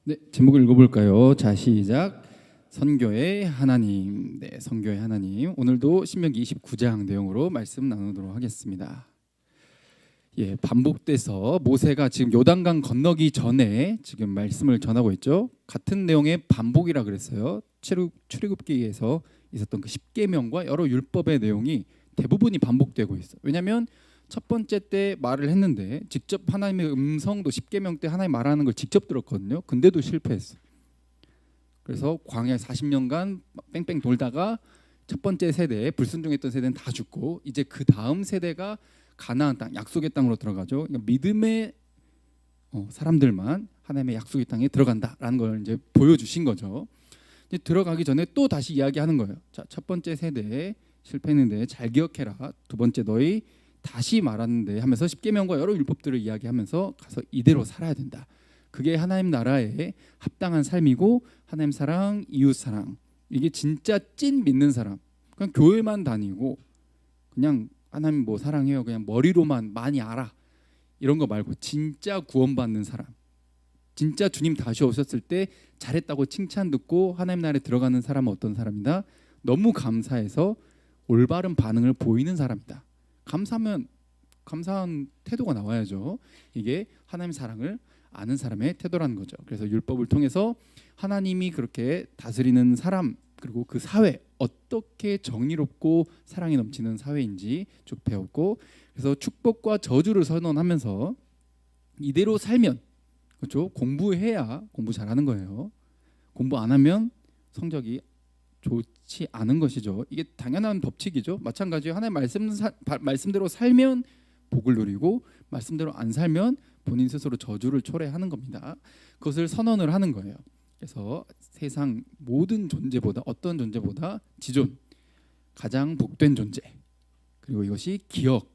네, 제목을 읽어볼까요? 자, 시작. 선교의 하나님. 네, 선교의 하나님. 오늘도 신명기 29장 내용으로 말씀 나누도록 하겠습니다. 예, 반복돼서 모세가 지금 요단강 건너기 전에 지금 말씀을 전하고 있죠. 같은 내용의 반복이라 그랬어요. 출애굽기에서 있었던 그 10계명과 여러 율법의 내용이 대부분이 반복되고 있어요. 왜냐하면 첫 번째 때 말을 했는데 직접 하나님의 음성도 10계명 때 하나님 말하는 걸 직접 들었거든요. 근데도 실패했어. 그래서 광야 40년간 뺑뺑 돌다가 첫 번째 세대, 불순종했던 세대는 다 죽고 이제 그 다음 세대가 가나안 땅, 약속의 땅으로 들어가죠. 그러니까 믿음의 사람들만 하나님의 약속의 땅에 들어간다라는 걸 이제 보여주신 거죠. 이제 들어가기 전에 또 다시 이야기하는 거예요. 자, 첫 번째 세대 실패했는데 잘 기억해라. 두 번째 너희 다시 말하는데 하면서 십계명과 여러 율법들을 이야기하면서 가서 이대로 살아야 된다. 그게 하나님 나라에 합당한 삶이고 하나님 사랑, 이웃 사랑. 이게 진짜 찐 믿는 사람. 그냥 교회만 다니고 그냥 하나님 뭐 사랑해요. 그냥 머리로만 많이 알아. 이런 거 말고 진짜 구원받는 사람. 진짜 주님 다시 오셨을 때 잘했다고 칭찬 듣고 하나님 나라에 들어가는 사람은 어떤 사람이다? 너무 감사해서 올바른 반응을 보이는 사람이다. 감사하면 감사한 태도가 나와야죠. 이게 하나님 사랑을 아는 사람의 태도라는 거죠. 그래서 율법을 통해서 하나님이 그렇게 다스리는 사람 그리고 그 사회 어떻게 정의롭고 사랑이 넘치는 사회인지 쭉 배웠고 그래서 축복과 저주를 선언하면서 이대로 살면 그렇죠? 공부해야 공부 잘하는 거예요. 공부 안 하면 성적이 좋지 않은 것이죠. 이게 당연한 법칙이죠. 마찬가지로 하나님 말씀대로 살면 복을 누리고 말씀대로 안 살면 본인 스스로 저주를 초래하는 겁니다. 그것을 선언을 하는 거예요. 그래서 세상 모든 존재보다 어떤 존재보다 지존, 가장 복된 존재. 그리고 이것이 기억,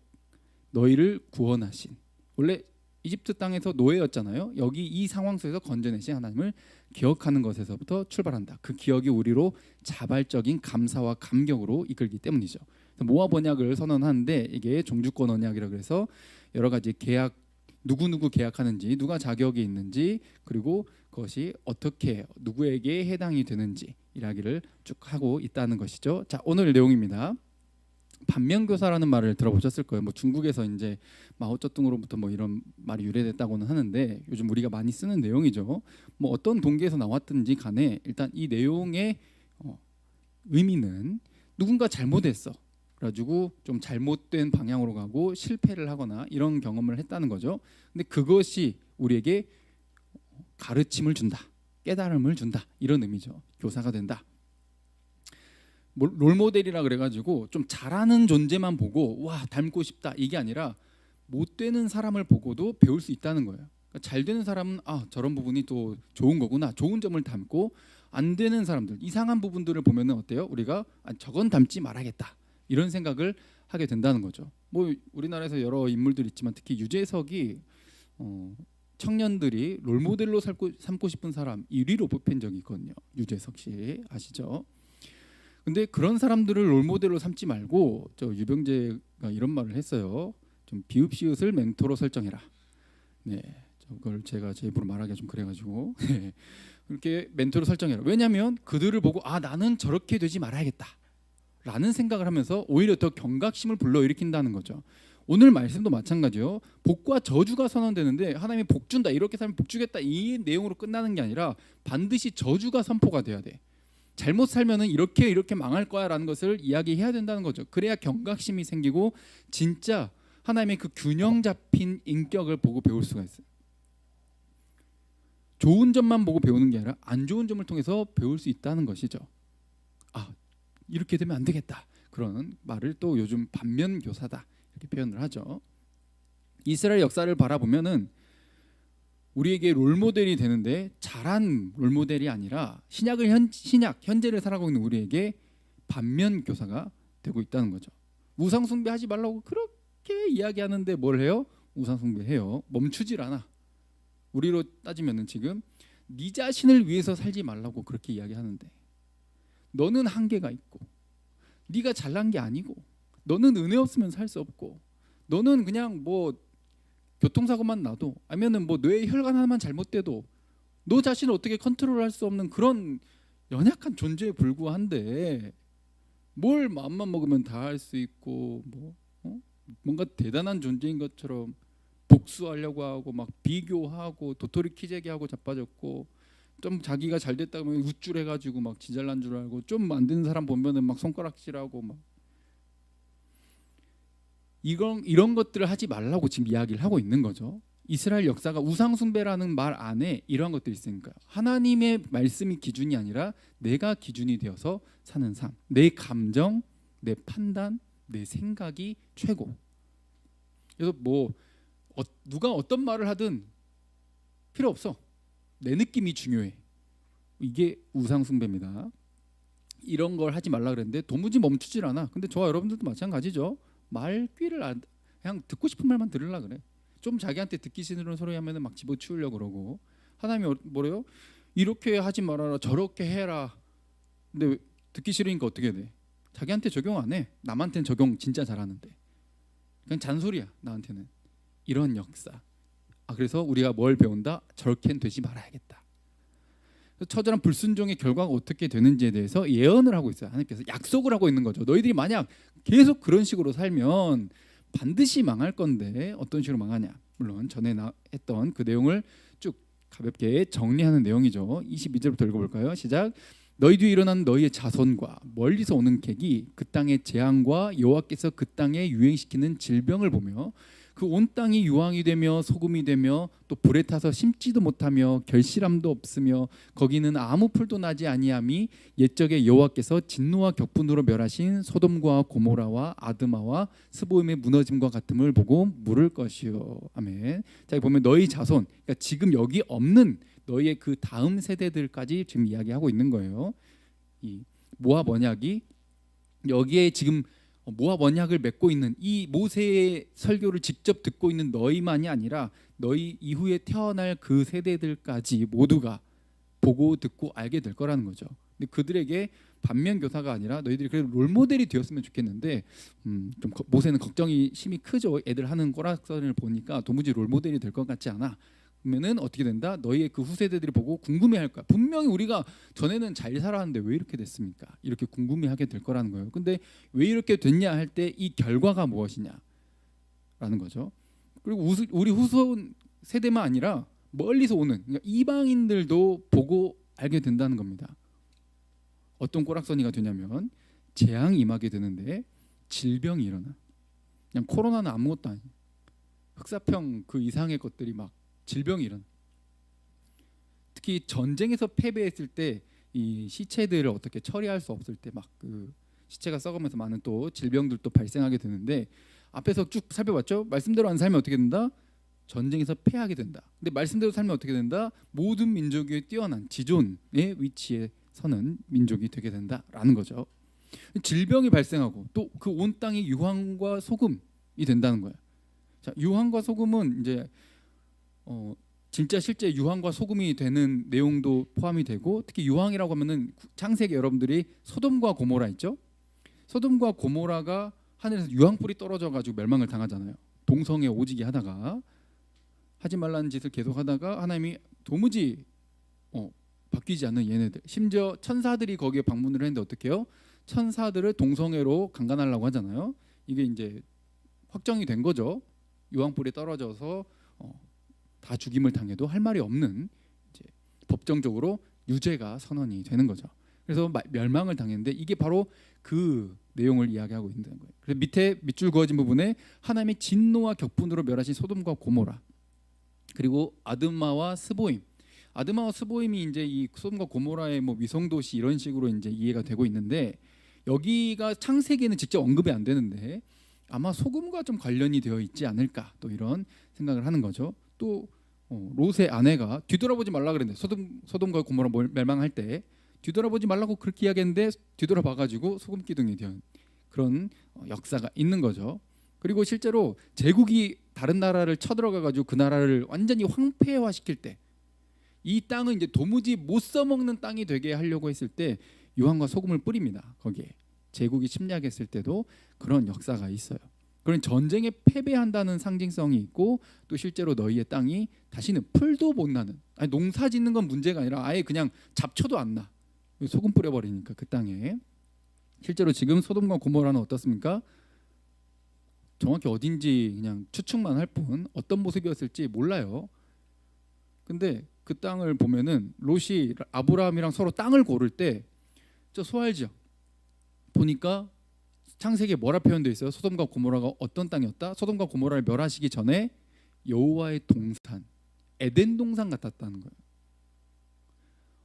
너희를 구원하신. 원래 이집트 땅에서 노예였잖아요. 여기 이 상황 속에서 건져내신 하나님을 기억하는 것에서부터 출발한다. 그 기억이 우리로 자발적인 감사와 감격으로 이끌기 때문이죠. 모압 언약을 선언하는데 이게 종주권 언약이라 그래서 여러 가지 계약 누구 계약하는지 누가 자격이 있는지 그리고 그것이 어떻게 누구에게 해당이 되는지 이야기를 쭉 하고 있다는 것이죠. 자, 오늘 내용입니다. 반면교사라는 말을 들어보셨을 거예요. 뭐 중국에서 이제 마오쩌둥으로부터 뭐 이런 말이 유래됐다고는 하는데 요즘 우리가 많이 쓰는 내용이죠. 뭐 어떤 동기에서 나왔든지 간에 일단 이 내용의 의미는 누군가 잘못했어. 그래가지고 좀 잘못된 방향으로 가고 실패를 하거나 이런 경험을 했다는 거죠. 근데 그것이 우리에게 가르침을 준다, 깨달음을 준다 이런 의미죠. 교사가 된다. 롤모델이라 그래가지고 좀 잘하는 존재만 보고 와 닮고 싶다 이게 아니라 못 되는 사람을 보고도 배울 수 있다는 거예요. 그러니까 잘 되는 사람은 아 저런 부분이 또 좋은 거구나 좋은 점을 닮고 안 되는 사람들 이상한 부분들을 보면은 어때요? 우리가 아, 저건 닮지 말아야겠다 이런 생각을 하게 된다는 거죠. 뭐 우리나라에서 여러 인물들 있지만 특히 유재석이 청년들이 롤모델로 삼고 싶은 사람 1위로 뽑힌 적이 있거든요. 유재석 씨 아시죠? 근데 그런 사람들을 롤모델로 삼지 말고 저 유병재가 이런 말을 했어요. 좀 비읍시읒을 멘토로 설정해라. 네, 저걸 제가 제 입으로 말하기가 좀 그래가지고 그렇게 멘토로 설정해라. 왜냐하면 그들을 보고 아 나는 저렇게 되지 말아야겠다라는 생각을 하면서 오히려 더 경각심을 불러일으킨다는 거죠. 오늘 말씀도 마찬가지요. 복과 저주가 선언되는데 하나님이 복 준다 이렇게 살면 복 주겠다 이 내용으로 끝나는 게 아니라 반드시 저주가 선포가 돼야 돼. 잘못 살면은 이렇게 망할 거야라는 것을 이야기해야 된다는 거죠. 그래야 경각심이 생기고 진짜 하나님의 그 균형 잡힌 인격을 보고 배울 수가 있어요. 좋은 점만 보고 배우는 게 아니라 안 좋은 점을 통해서 배울 수 있다는 것이죠. 아 이렇게 되면 안 되겠다. 그런 말을 또 요즘 반면교사다 이렇게 표현을 하죠. 이스라엘 역사를 바라보면은 우리에게 롤모델이 되는데 잘한 롤모델이 아니라 신약 현재를 살아가고 있는 우리에게 반면 교사가 되고 있다는 거죠. 우상 숭배하지 말라고 그렇게 이야기하는데 뭘 해요? 우상 숭배해요. 멈추질 않아. 우리로 따지면은 지금 네 자신을 위해서 살지 말라고 그렇게 이야기하는데 너는 한계가 있고 네가 잘난 게 아니고 너는 은혜 없으면 살 수 없고 너는 그냥 뭐 교통사고만 나도 아니면은 뭐 뇌 혈관 하나만 잘못돼도 너 자신을 어떻게 컨트롤할 수 없는 그런 연약한 존재에 불과한데 뭘 마음만 먹으면 다 할 수 있고 뭐 뭔가 대단한 존재인 것처럼 복수하려고 하고 막 비교하고 도토리 키재기하고 자빠졌고 좀 자기가 잘 됐다고 하면 우쭐해가지고 막 지잘난 줄 알고 좀 안 되는 사람 보면은 막 손가락질하고 막 이런 것들을 하지 말라고 지금 이야기를 하고 있는 거죠. 이스라엘 역사가 우상 숭배라는 말 안에 이러한 것들이 있으니까요. 하나님의 말씀이 기준이 아니라 내가 기준이 되어서 사는 삶, 내 감정, 내 판단, 내 생각이 최고. 그래서 뭐 누가 어떤 말을 하든 필요 없어. 내 느낌이 중요해. 이게 우상 숭배입니다. 이런 걸 하지 말라 그랬는데 도무지 멈추질 않아. 근데 저와 여러분들도 마찬가지죠. 말귀를 그냥 듣고 싶은 말만 들으려 그래. 좀 자기한테 듣기 싫은 소리 하면은 막 집어치우려고 그러고. 하나님이 뭐래요? 이렇게 하지 말아라, 저렇게 해라. 근데 듣기 싫으니까 어떻게 돼? 자기한테 적용 안 해. 남한테는 적용 진짜 잘하는데. 그냥 잔소리야 나한테는. 이런 역사. 그래서 우리가 뭘 배운다? 저렇게는 되지 말아야겠다. 처절한 불순종의 결과가 어떻게 되는지에 대해서 예언을 하고 있어요. 하나님께서 약속을 하고 있는 거죠. 너희들이 만약 계속 그런 식으로 살면 반드시 망할 건데 어떤 식으로 망하냐. 물론 전에 했던 그 내용을 쭉 가볍게 정리하는 내용이죠. 22절부터 읽어볼까요? 시작. 너희 뒤에 일어난 너희의 자손과 멀리서 오는 객이 그 땅의 재앙과 여호와께서 그 땅에 유행시키는 질병을 보며 그 온 땅이 유황이 되며 소금이 되며 또 불에 타서 심지도 못하며 결실함도 없으며 거기는 아무 풀도 나지 아니함이 옛적에 여호와께서 진노와 격분으로 멸하신 소돔과 고모라와 아드마와 스보임의 무너짐과 같음을 보고 물을 것이요. 아멘. 자, 보면 너희 자손, 그러니까 지금 여기 없는 너희의 그 다음 세대들까지 지금 이야기하고 있는 거예요. 이 모압 언약이 여기에 지금 모압 언약을 맺고 있는 이 모세의 설교를 직접 듣고 있는 너희만이 아니라 너희 이후에 태어날 그 세대들까지 모두가 보고 듣고 알게 될 거라는 거죠. 근데 그들에게 반면 교사가 아니라 너희들이 그래도 롤모델이 되었으면 좋겠는데 좀 모세는 걱정이 심히 크죠. 애들 하는 꼬락선을 보니까 도무지 롤모델이 될 것 같지 않아. 그러면은 어떻게 된다? 너희의 그 후세대들이 보고 궁금해할 거야. 분명히 우리가 전에는 잘 살았는데 왜 이렇게 됐습니까? 이렇게 궁금해하게 될 거라는 거예요. 근데 왜 이렇게 됐냐 할 때 이 결과가 무엇이냐라는 거죠. 그리고 우리 후손 세대만 아니라 멀리서 오는 그러니까 이방인들도 보고 알게 된다는 겁니다. 어떤 꼬락서니가 되냐면 재앙이 임하게 되는데 질병이 일어나. 그냥 코로나는 아무것도 아니에요. 흑사병 그 이상의 것들이 막 질병이 일어나. 특히 전쟁에서 패배했을 때 이 시체들을 어떻게 처리할 수 없을 때 막 그 시체가 썩으면서 많은 또 질병들도 발생하게 되는데 앞에서 쭉 살펴봤죠. 말씀대로 안 살면 어떻게 된다? 전쟁에서 패하게 된다. 근데 말씀대로 살면 어떻게 된다? 모든 민족이 뛰어난 지존의 위치에 서는 민족이 되게 된다라는 거죠. 질병이 발생하고 또 그 온 땅이 유황과 소금이 된다는 거예요. 자, 유황과 소금은 이제 진짜 실제 유황과 소금이 되는 내용도 포함이 되고 특히 유황이라고 하면은 창세기 여러분들이 소돔과 고모라 있죠? 소돔과 고모라가 하늘에서 유황불이 떨어져 가지고 멸망을 당하잖아요. 동성애 오지게 하다가 하지 말라는 짓을 계속 하다가 하나님이 도무지 바뀌지 않는 얘네들 심지어 천사들이 거기에 방문을 했는데 어떻게 해요? 천사들을 동성애로 강간하려고 하잖아요. 이게 이제 확정이 된 거죠. 유황불이 떨어져서 다 죽임을 당해도 할 말이 없는 이제 법정적으로 유죄가 선언이 되는 거죠. 그래서 멸망을 당했는데 이게 바로 그 내용을 이야기하고 있는 거예요. 그래서 밑줄 그어진 부분에 하나님의 진노와 격분으로 멸하신 소돔과 고모라 그리고 아드마와 스보임. 아드마와 스보임이 이제 이 소돔과 고모라의 뭐 위성도시 이런 식으로 이제 이해가 되고 있는데 여기가 창세기에는 직접 언급이 안 되는데 아마 소금과 좀 관련이 되어 있지 않을까 또 이런 생각을 하는 거죠. 또 롯의 아내가 뒤돌아보지 말라 그랬는데 소돔과 고모라 멸망할 때 뒤돌아보지 말라고 그렇게 이야기했는데 뒤돌아봐가지고 소금 기둥이 된 그런 역사가 있는 거죠. 그리고 실제로 제국이 다른 나라를 쳐들어가가지고 그 나라를 완전히 황폐화시킬 때 이 땅은 이제 도무지 못 써먹는 땅이 되게 하려고 했을 때 유황과 소금을 뿌립니다. 거기에 제국이 침략했을 때도 그런 역사가 있어요. 그런 전쟁에 패배한다는 상징성이 있고 또 실제로 너희의 땅이 다시는 풀도 못 나는, 아니 농사 짓는 건 문제가 아니라 아예 그냥 잡초도 안 나. 소금 뿌려버리니까 그 땅에. 실제로 지금 소돔과 고모라는 어떻습니까? 정확히 어딘지 그냥 추측만 할 뿐 어떤 모습이었을지 몰라요. 근데 그 땅을 보면은 롯이 아브라함이랑 서로 땅을 고를 때 저 소알지역 보니까 창세기에 뭐라 표현되어 있어요? 소돔과 고모라가 어떤 땅이었다? 소돔과 고모라를 멸하시기 전에 여호와의 동산, 에덴 동산 같았다는 거예요.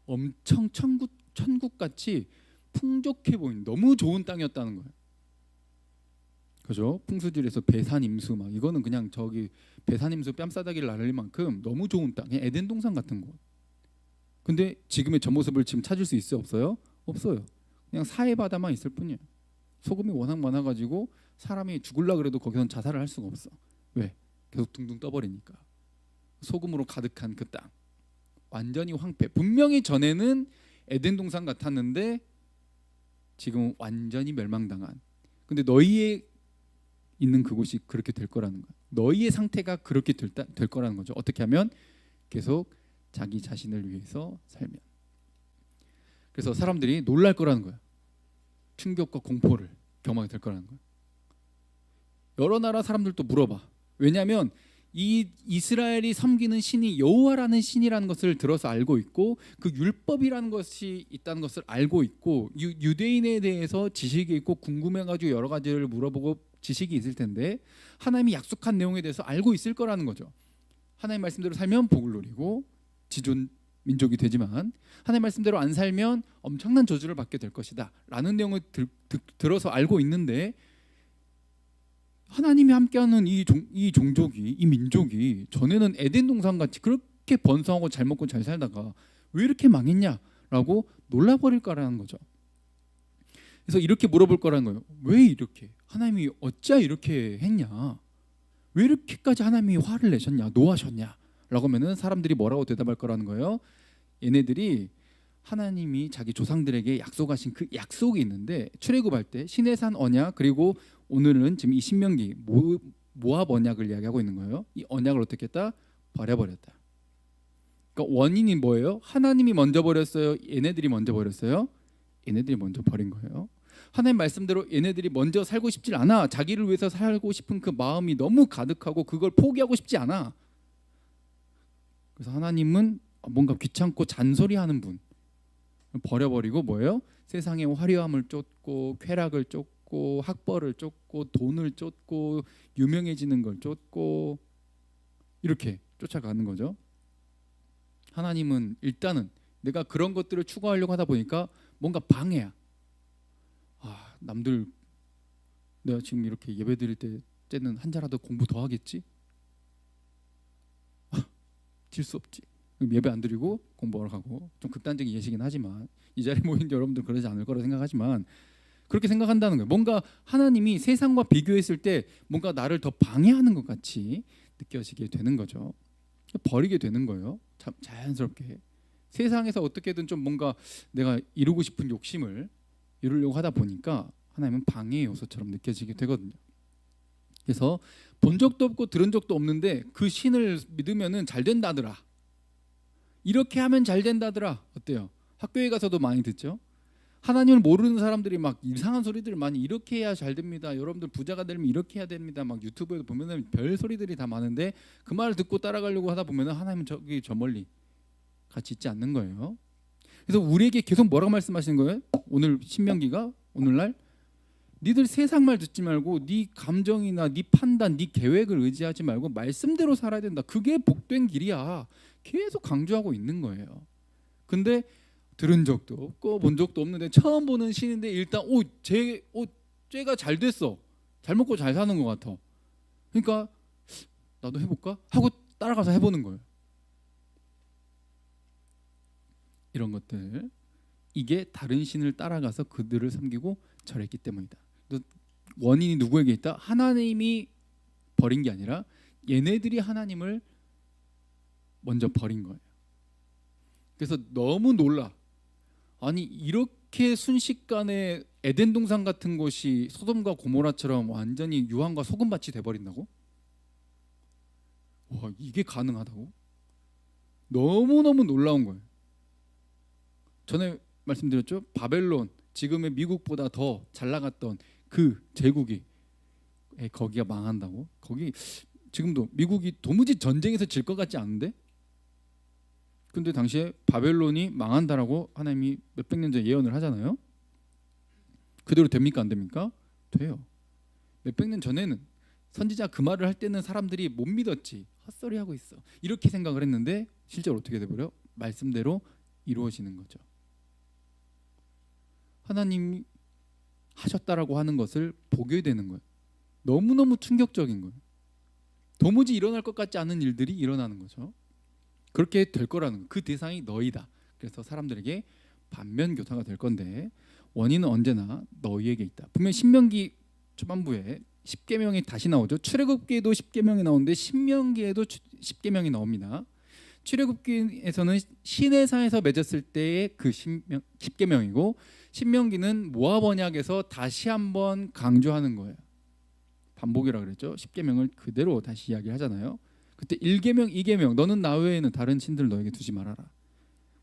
엄청 천국같이 풍족해 보이는 너무 좋은 땅이었다는 거예요. 그죠? 풍수지리에서 배산임수 막 이거는 그냥 저기 배산임수 뺨싸다기를 나를 만큼 너무 좋은 땅, 에덴 동산 같은 곳. 근데 지금의 저 모습을 지금 찾을 수 있어요? 없어요? 없어요. 그냥 사해바다만 있을 뿐이에요. 소금이 워낙 많아가지고 사람이 죽을라 그래도 거기선 자살을 할 수가 없어. 왜? 계속 둥둥 떠버리니까. 소금으로 가득한 그 땅 완전히 황폐. 분명히 전에는 에덴 동산 같았는데 지금 완전히 멸망당한. 근데 너희의 있는 그곳이 그렇게 될 거라는 거야. 너희의 상태가 그렇게 될 거라는 거죠. 어떻게 하면? 계속 자기 자신을 위해서 살면. 그래서 사람들이 놀랄 거라는 거야. 충격과 공포를 경험하게 될 거라는 거야. 여러 나라 사람들도 물어봐. 왜냐하면 이 이스라엘이 섬기는 신이 여호와라는 신이라는 것을 들어서 알고 있고 그 율법이라는 것이 있다는 것을 알고 있고 유대인에 대해서 지식이 있고 궁금해가지고 여러 가지를 물어보고 지식이 있을 텐데 하나님이 약속한 내용에 대해서 알고 있을 거라는 거죠. 하나님 말씀대로 살면 복을 누리고 지존 민족이 되지만 하나님 말씀대로 안 살면 엄청난 저주를 받게 될 것이다 라는 내용을 들어서 알고 있는데 하나님이 함께하는 이 종족이, 이 민족이 전에는 에덴 동산같이 그렇게 번성하고 잘 먹고 잘 살다가 왜 이렇게 망했냐라고 놀라버릴 거라는 거죠. 그래서 이렇게 물어볼 거라는 거예요. 왜 이렇게? 하나님이 어찌 이렇게 했냐? 왜 이렇게까지 하나님이 화를 내셨냐? 노하셨냐? 라고 하면은 사람들이 뭐라고 대답할 거라는 거예요. 얘네들이 하나님이 자기 조상들에게 약속하신 그 약속이 있는데 출애굽할 때 시내산 언약 그리고 오늘은 지금 이 신명기 모압 언약을 이야기하고 있는 거예요. 이 언약을 어떻게 했다? 버려버렸다. 그러니까 원인이 뭐예요? 하나님이 먼저 버렸어요? 얘네들이 먼저 버렸어요? 얘네들이 먼저 버린 거예요. 하나님 말씀대로 얘네들이 먼저 살고 싶지 않아. 자기를 위해서 살고 싶은 그 마음이 너무 가득하고 그걸 포기하고 싶지 않아. 그래서 하나님은 뭔가 귀찮고 잔소리하는 분 버려버리고 뭐예요? 세상의 화려함을 쫓고 쾌락을 쫓고 학벌을 쫓고 돈을 쫓고 유명해지는 걸 쫓고 이렇게 쫓아가는 거죠. 하나님은 일단은 내가 그런 것들을 추구하려고 하다 보니까 뭔가 방해야. 남들 내가 지금 이렇게 예배 드릴 때는 한 자라도 공부 더 하겠지? 질 수 없지. 예배 안 드리고 공부하러 가고 좀 극단적인 예시긴 하지만 이 자리에 모인 여러분들 그러지 않을 거라 생각하지만 그렇게 생각한다는 거예요. 뭔가 하나님이 세상과 비교했을 때 뭔가 나를 더 방해하는 것 같이 느껴지게 되는 거죠. 버리게 되는 거예요. 참 자연스럽게 세상에서 어떻게든 좀 뭔가 내가 이루고 싶은 욕심을 이루려고 하다 보니까 하나님은 방해 요소처럼 느껴지게 되거든요. 그래서 본 적도 없고 들은 적도 없는데 그 신을 믿으면은 잘 된다더라. 이렇게 하면 잘 된다더라. 어때요? 학교에 가서도 많이 듣죠. 하나님을 모르는 사람들이 막 이상한 소리들 많이 이렇게 해야 잘 됩니다. 여러분들 부자가 되면 이렇게 해야 됩니다. 막 유튜브에도 보면은 별 소리들이 다 많은데 그 말을 듣고 따라가려고 하다 보면은 하나님은 저기 저 멀리 같이 있지 않는 거예요. 그래서 우리에게 계속 뭐라고 말씀하시는 거예요? 오늘 신명기가 오늘날 니들 세상 말 듣지 말고 네 감정이나 네 판단, 네 계획을 의지하지 말고 말씀대로 살아야 된다. 그게 복된 길이야. 계속 강조하고 있는 거예요. 근데 들은 적도 없고 본 적도 없는데 처음 보는 신인데 일단 쟤가 잘 됐어. 잘 먹고 잘 사는 것 같아. 그러니까 나도 해볼까? 하고 따라가서 해보는 거예요. 이런 것들 이게 다른 신을 따라가서 그들을 섬기고 절했기 때문이다. 원인이 누구에게 있다? 하나님이 버린 게 아니라 얘네들이 하나님을 먼저 버린 거예요. 그래서 너무 놀라. 아니 이렇게 순식간에 에덴 동산 같은 곳이 소돔과 고모라처럼 완전히 유황과 소금밭이 돼버린다고? 와, 이게 가능하다고? 너무너무 놀라운 거예요. 전에 말씀드렸죠? 바벨론, 지금의 미국보다 더 잘 나갔던 그 제국이 거기가 망한다고? 거기 지금도 미국이 도무지 전쟁에서 질 것 같지 않은데? 근데 당시에 바벨론이 망한다라고 하나님이 몇백 년 전에 예언을 하잖아요. 그대로 됩니까? 안 됩니까? 돼요. 몇백 년 전에는 선지자 그 말을 할 때는 사람들이 못 믿었지. 헛소리하고 있어. 이렇게 생각을 했는데 실제로 어떻게 돼버려? 말씀대로 이루어지는 거죠. 하나님이 하셨다라고 하는 것을 보게 되는 거예요. 너무너무 충격적인 거예요. 도무지 일어날 것 같지 않은 일들이 일어나는 거죠. 그렇게 될 거라는 거예요. 그 대상이 너희다. 그래서 사람들에게 반면교사가 될 건데 원인은 언제나 너희에게 있다. 분명 신명기 초반부에 10계명이 다시 나오죠. 출애굽기에도 10계명이 나오는데 신명기에도 10계명이 나옵니다. 출애굽기에서는 시내산에서 맺었을 때의 그 10계명이고 신명기는 모압 언약에서 다시 한번 강조하는 거예요. 반복이라 그랬죠. 10계명을 그대로 다시 이야기하잖아요. 그때 1계명, 2계명 너는 나 외에는 다른 신들 너에게 두지 말아라.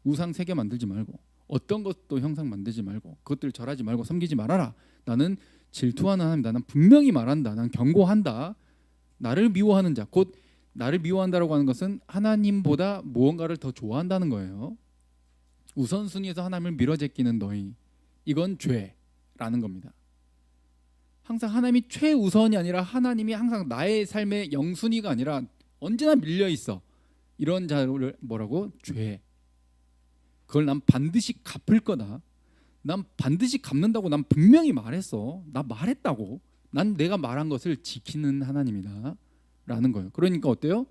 우상 세계 만들지 말고 어떤 것도 형상 만들지 말고 그것들 절하지 말고 섬기지 말아라. 나는 질투하는 하나님이다. 난 분명히 말한다. 난 경고한다. 나를 미워하는 자, 곧 나를 미워한다라고 하는 것은 하나님보다 무언가를 더 좋아한다는 거예요. 우선순위에서 하나님을 밀어제끼는 너희, 이건 죄라는 겁니다. 항상 하나님이 최우선이 아니라 하나님이 항상 나의 삶의 영순위가 아니라 언제나 밀려 있어. 이런 자를 뭐라고? 죄. 그걸 난 반드시 갚을 거다. 난 반드시 갚는다고 난 분명히 말했어. 나 말했다고. 난 내가 말한 것을 지키는 하나님이다 라는 거예요. 그러니까 어때요?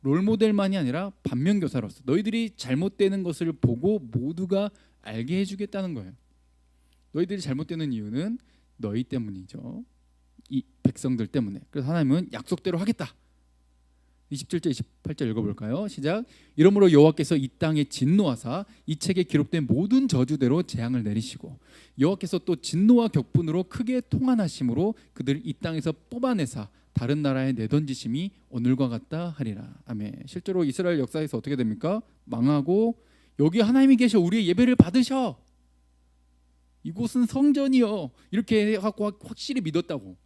롤모델만이 아니라 반면교사로서 너희들이 잘못되는 것을 보고 모두가 알게 해주겠다는 거예요. 너희들이 잘못되는 이유는 너희 때문이죠. 이 백성들 때문에. 그래서 하나님은 약속대로 하겠다. 27절 28절 읽어볼까요? 시작. 이러므로 여호와께서 이 땅에 진노하사 이 책에 기록된 모든 저주대로 재앙을 내리시고 여호와께서 또 진노와 격분으로 크게 통한하심으로 그들을 이 땅에서 뽑아내사 다른 나라에 내던지심이 오늘과 같다 하리라. 아멘. 실제로 이스라엘 역사에서 어떻게 됩니까? 망하고 여기 하나님이 계셔 우리의 예배를 받으셔. 이곳은 성전이요. 이렇게 하고 확실히 믿었다고.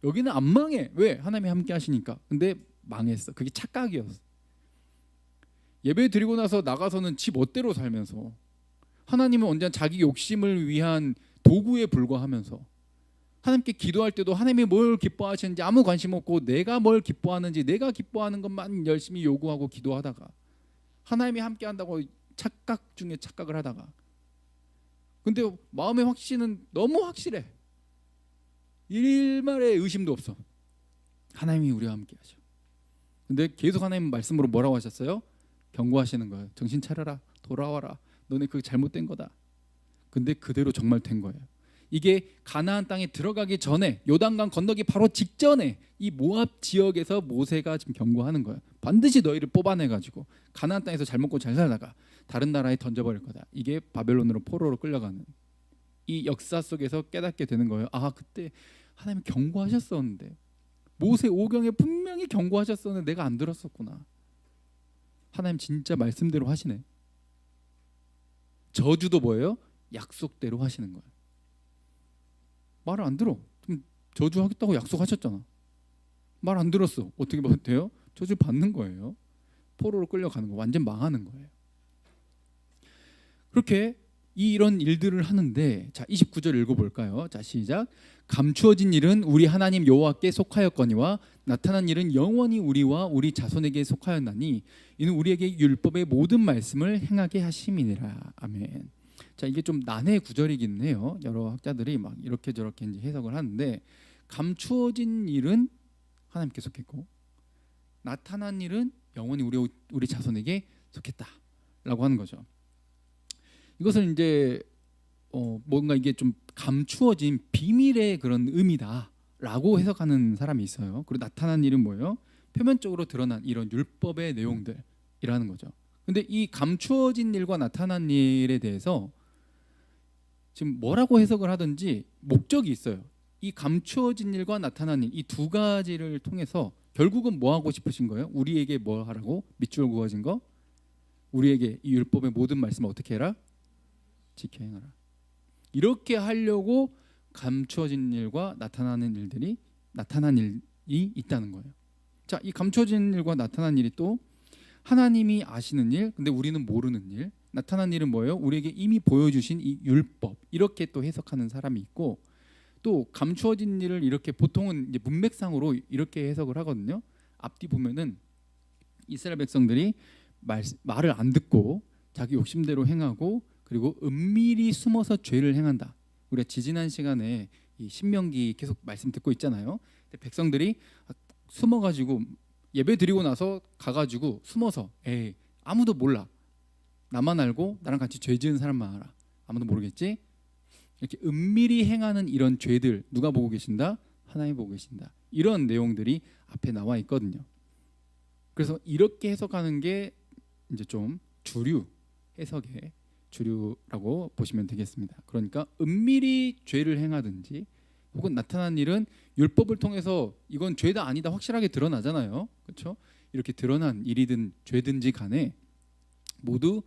여기는 안 망해. 왜? 하나님이 함께 하시니까. 근데 망했어. 그게 착각이었어. 예배 드리고 나서 나가서는 지 멋대로 살면서 하나님은 언제나 자기 욕심을 위한 도구에 불과하면서 하나님께 기도할 때도 하나님이 뭘 기뻐하시는지 아무 관심 없고 내가 뭘 기뻐하는지 내가 기뻐하는 것만 열심히 요구하고 기도하다가 하나님이 함께 한다고 착각 중에 착각을 하다가 근데 마음의 확신은 너무 확실해. 일말의 의심도 없어. 하나님이 우리와 함께 하셔. 근데 계속 하나님 말씀으로 뭐라고 하셨어요? 경고하시는 거예요. 정신 차려라. 돌아와라. 너네 그게 잘못된 거다. 근데 그대로 정말 된 거예요. 이게 가나안 땅에 들어가기 전에 요단강 건너기 바로 직전에 이 모압 지역에서 모세가 지금 경고하는 거예요. 반드시 너희를 뽑아내가지고 가나안 땅에서 잘 먹고 잘 살다가 다른 나라에 던져버릴 거다. 이게 바벨론으로 포로로 끌려가는 이 역사 속에서 깨닫게 되는 거예요. 아, 그때 하나님이 경고하셨었는데 모세 5경에 분명히 경고하셨었는데 내가 안 들었었구나. 하나님 진짜 말씀대로 하시네. 저주도 뭐예요? 약속대로 하시는 거예요. 말을 안 들어. 좀 저주하겠다고 약속하셨잖아. 말 안 들었어. 어떻게 돼요? 저주 받는 거예요. 포로로 끌려가는 거. 완전 망하는 거예요. 그렇게 이런 일들을 하는데 자 29절 읽어볼까요? 자 시작. 감추어진 일은 우리 하나님 여호와께 속하였거니와 나타난 일은 영원히 우리와 우리 자손에게 속하였나니 이는 우리에게 율법의 모든 말씀을 행하게 하심이니라. 아멘. 자 이게 좀 난해 구절이긴 해요. 여러 학자들이 막 이렇게 저렇게 이제 해석을 하는데 감추어진 일은 하나님께 속했고 나타난 일은 영원히 우리 자손에게 속했다라고 하는 거죠. 이것을 이제 뭔가 이게 좀 감추어진 비밀의 그런 의미다라고 해석하는 사람이 있어요. 그리고 나타난 일은 뭐예요? 표면적으로 드러난 이런 율법의 내용들이라는 거죠. 근데 이 감추어진 일과 나타난 일에 대해서 지금 뭐라고 해석을 하든지 목적이 있어요. 이 감추어진 일과 나타난 일, 이 두 가지를 통해서 결국은 뭐 하고 싶으신 거예요? 우리에게 뭐 하라고? 밑줄 그어진 거? 우리에게 이 율법의 모든 말씀을 어떻게 해라? 지켜 행하라. 이렇게 하려고 감추어진 일과 나타나는 일들이 나타난 일이 있다는 거예요. 자, 이 감추어진 일과 나타난 일이 또 하나님이 아시는 일, 근데 우리는 모르는 일. 나타난 일은 뭐예요? 우리에게 이미 보여주신 이 율법. 이렇게 또 해석하는 사람이 있고, 또 감추어진 일을 이렇게 보통은 이제 문맥상으로 이렇게 해석을 하거든요. 앞뒤 보면은 이스라엘 백성들이 말을 안 듣고 자기 욕심대로 행하고, 그리고 은밀히 숨어서 죄를 행한다. 우리가 지지난 시간에 이 신명기 계속 말씀 듣고 있잖아요. 근데 백성들이 숨어가지고 예배 드리고 나서 가가지고 숨어서 에이 아무도 몰라, 나만 알고 나랑 같이 죄 지은 사람만 알아, 아무도 모르겠지, 이렇게 은밀히 행하는 이런 죄들 누가 보고 계신다? 하나님 보고 계신다. 이런 내용들이 앞에 나와 있거든요. 그래서 이렇게 해석하는 게 이제 좀 주류 해석의 주류라고 보시면 되겠습니다. 그러니까 은밀히 죄를 행하든지 혹은 나타난 일은 율법을 통해서 이건 죄다 아니다 확실하게 드러나잖아요. 그렇죠? 이렇게 드러난 일이든 죄든지 간에 모두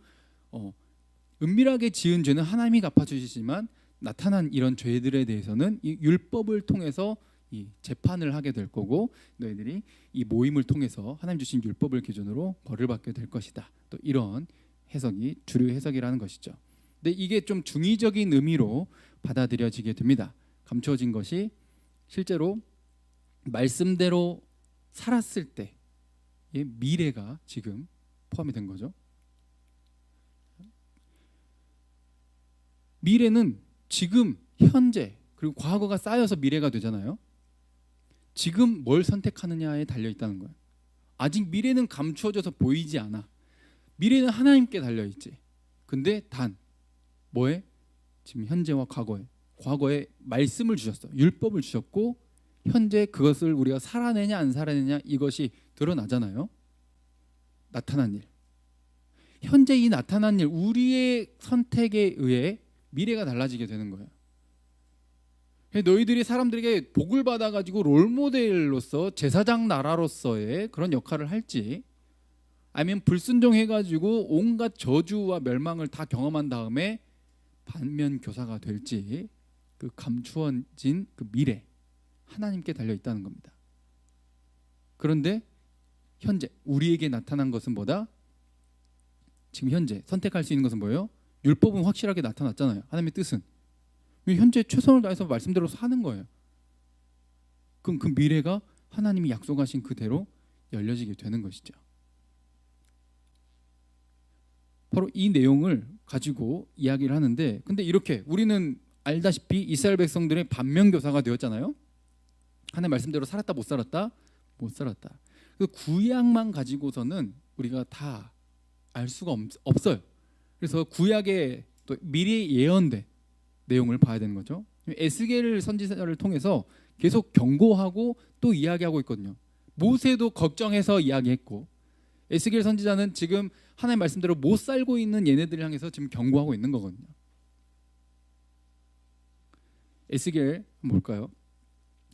은밀하게 지은 죄는 하나님이 갚아주시지만 나타난 이런 죄들에 대해서는 이 율법을 통해서 이 재판을 하게 될 거고, 너희들이 이 모임을 통해서 하나님 주신 율법을 기준으로 벌을 받게 될 것이다. 또 이런 해석이 주류 해석이라는 것이죠. 근데 이게 좀 중의적인 의미로 받아들여지게 됩니다. 감추어진 것이 실제로 말씀대로 살았을 때의 미래가 지금 포함이 된 거죠. 미래는 지금, 현재, 그리고 과거가 쌓여서 미래가 되잖아요. 지금 뭘 선택하느냐에 달려 있다는 거예요. 아직 미래는 감추어져서 보이지 않아. 미래는 하나님께 달려 있지. 근데 단 뭐에? 지금 현재와 과거에 말씀을 주셨어. 율법을 주셨고, 현재 그것을 우리가 살아내냐 안 살아내냐 이것이 드러나잖아요. 나타난 일. 현재 이 나타난 일, 우리의 선택에 의해 미래가 달라지게 되는 거예요. 너희들이 사람들에게 복을 받아가지고 롤모델로서 제사장 나라로서의 그런 역할을 할지, 아니면 불순종해가지고 온갖 저주와 멸망을 다 경험한 다음에 반면 교사가 될지, 그 감추어진 그 미래 하나님께 달려 있다는 겁니다. 그런데 현재 우리에게 나타난 것은 뭐다? 지금 현재 선택할 수 있는 것은 뭐예요? 율법은 확실하게 나타났잖아요. 하나님의 뜻은. 현재 최선을 다해서 말씀대로 사는 거예요. 그럼 그 미래가 하나님이 약속하신 그대로 열려지게 되는 것이죠. 바로 이 내용을 가지고 이야기를 하는데, 근데 이렇게 우리는 알다시피 이스라엘 백성들의 반면교사가 되었잖아요. 하나님 말씀대로 살았다 못 살았다? 못 살았다. 그 구약만 가지고서는 우리가 다 알 수가 없어요. 그래서 구약의 또 미리 예언된 내용을 봐야 되는 거죠. 에스겔 선지자를 통해서 계속 경고하고 또 이야기하고 있거든요. 모세도 걱정해서 이야기했고, 에스겔 선지자는 지금 하나님 말씀대로 못 살고 있는 얘네들을 향해서 지금 경고하고 있는 거거든요. 에스겔 한번 볼까요?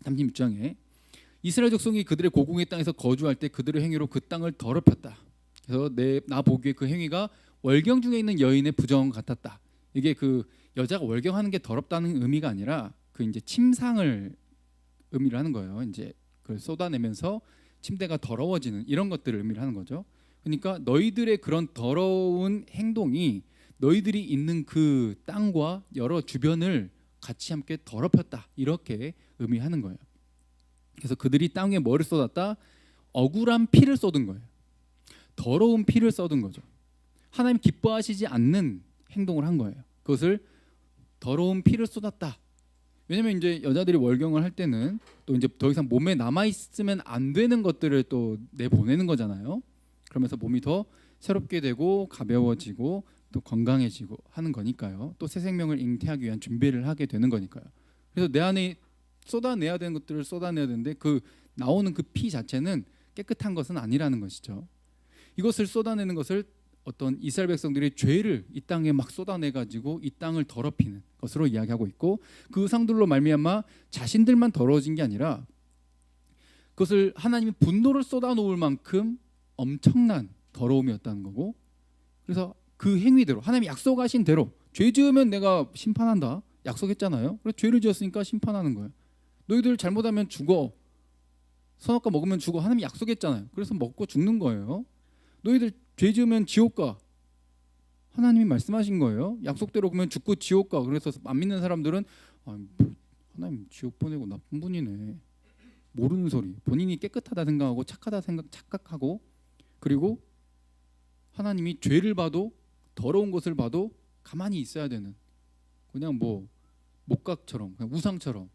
36장에 이스라엘 족속이 그들의 고국의 땅에서 거주할 때 그들의 행위로 그 땅을 더럽혔다. 그래서 나 보기에 그 행위가 월경 중에 있는 여인의 부정 같았다. 이게 그 여자가 월경하는 게 더럽다는 의미가 아니라 그 이제 침상을 의미를 하는 거예요. 이제 그걸 쏟아내면서 침대가 더러워지는 이런 것들을 의미를 하는 거죠. 그러니까 너희들의 그런 더러운 행동이 너희들이 있는 그 땅과 여러 주변을 같이 함께 더럽혔다, 이렇게 의미하는 거예요. 그래서 그들이 땅에 뭐를 쏟았다? 억울한 피를 쏟은 거예요. 더러운 피를 쏟은 거죠. 하나님 기뻐하시지 않는 행동을 한 거예요. 그것을 더러운 피를 쏟았다. 왜냐면 이제 여자들이 월경을 할 때는 또 이제 더 이상 몸에 남아 있으면 안 되는 것들을 또 내보내는 거잖아요. 그러면서 몸이 더 새롭게 되고 가벼워지고 또 건강해지고 하는 거니까요. 또 새 생명을 잉태하기 위한 준비를 하게 되는 거니까요. 그래서 내 안에 쏟아내야 되는 것들을 쏟아내야 되는데 그 나오는 그 피 자체는 깨끗한 것은 아니라는 것이죠. 이것을 쏟아내는 것을 어떤 이스라엘 백성들의 죄를 이 땅에 막 쏟아내 가지고 이 땅을 더럽히는 것으로 이야기하고 있고, 그 우상들로 말미암아 자신들만 더러워진 게 아니라 그것을 하나님이 분노를 쏟아놓을 만큼 엄청난 더러움이었다는 거고, 그래서 그 행위대로 하나님이 약속하신 대로 죄 지으면 내가 심판한다 약속했잖아요. 그래서 죄를 지었으니까 심판하는 거예요. 너희들 잘못하면 죽어, 선악과 먹으면 죽어, 하나님이 약속했잖아요. 그래서 먹고 죽는 거예요. 너희들 죄 지으면 지옥 가, 하나님이 말씀하신 거예요. 약속대로 그러면 죽고 지옥 가. 그래서 안 믿는 사람들은 하나님 지옥 보내고 나쁜 분이네, 모르는 소리, 본인이 깨끗하다 생각하고 착각하고, 그리고 하나님이 죄를 봐도 더러운 것을 봐도 가만히 있어야 되는, 그냥 뭐 목각처럼 그냥 우상처럼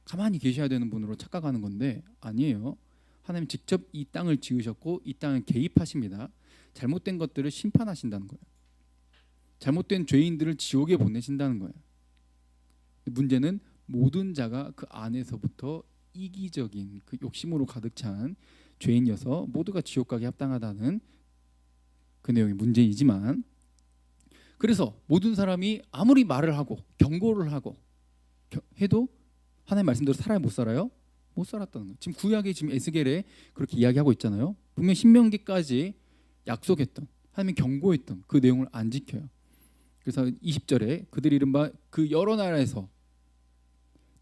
가만히 계셔야 되는 분으로 착각하는 건데 아니에요. 하나님 직접 이 땅을 지으셨고 이 땅에 개입하십니다. 잘못된 것들을 심판하신다는 거예요. 잘못된 죄인들을 지옥에 보내신다는 거예요. 문제는 모든 자가 그 안에서부터 이기적인 그 욕심으로 가득 찬 죄인이어서 모두가 지옥 가게 합당하다는 그 내용이 문제이지만, 그래서 모든 사람이 아무리 말을 하고 경고를 하고 해도 하나님 말씀대로 살아야 못 살아요? 못 살았다는 거예요. 지금 구약에 지금 에스겔에 그렇게 이야기하고 있잖아요. 분명 신명기까지 약속했던, 하나님이 경고했던 그 내용을 안 지켜요. 그래서 20절에 그들이 이른바 그 여러 나라에서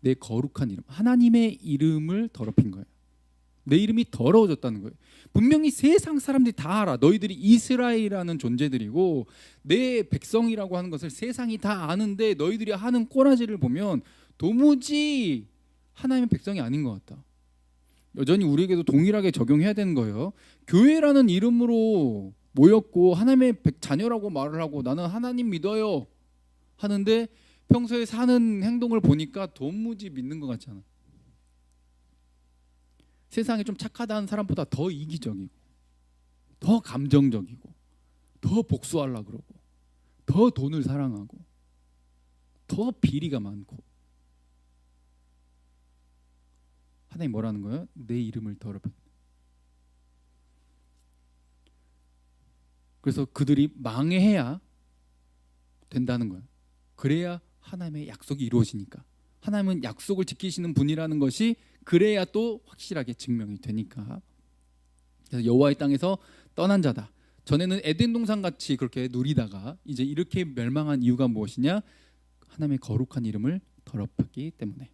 내 거룩한 이름, 하나님의 이름을 더럽힌 거예요. 내 이름이 더러워졌다는 거예요. 분명히 세상 사람들이 다 알아. 너희들이 이스라엘이라는 존재들이고 내 백성이라고 하는 것을 세상이 다 아는데 너희들이 하는 꼬라지를 보면 도무지 하나님의 백성이 아닌 것 같다. 여전히 우리에게도 동일하게 적용해야 되는 거예요. 교회라는 이름으로 모였고 하나님의 자녀라고 말을 하고 나는 하나님 믿어요 하는데 평소에 사는 행동을 보니까 도무지 믿는 것 같지 않아. 세상에 좀 착하다는 사람보다 더 이기적이고 더 감정적이고 더 복수하려고 그러고 더 돈을 사랑하고 더 비리가 많고. 하나님 뭐라는 거예요? 내 이름을 더럽혀. 그래서 그들이 망해야 된다는 거예요. 그래야 하나님의 약속이 이루어지니까. 하나님은 약속을 지키시는 분이라는 것이 그래야 또 확실하게 증명이 되니까. 그래서 여호와의 땅에서 떠난 자다. 전에는 에덴 동산 같이 그렇게 누리다가 이제 이렇게 멸망한 이유가 무엇이냐? 하나님의 거룩한 이름을 더럽혔기 때문에.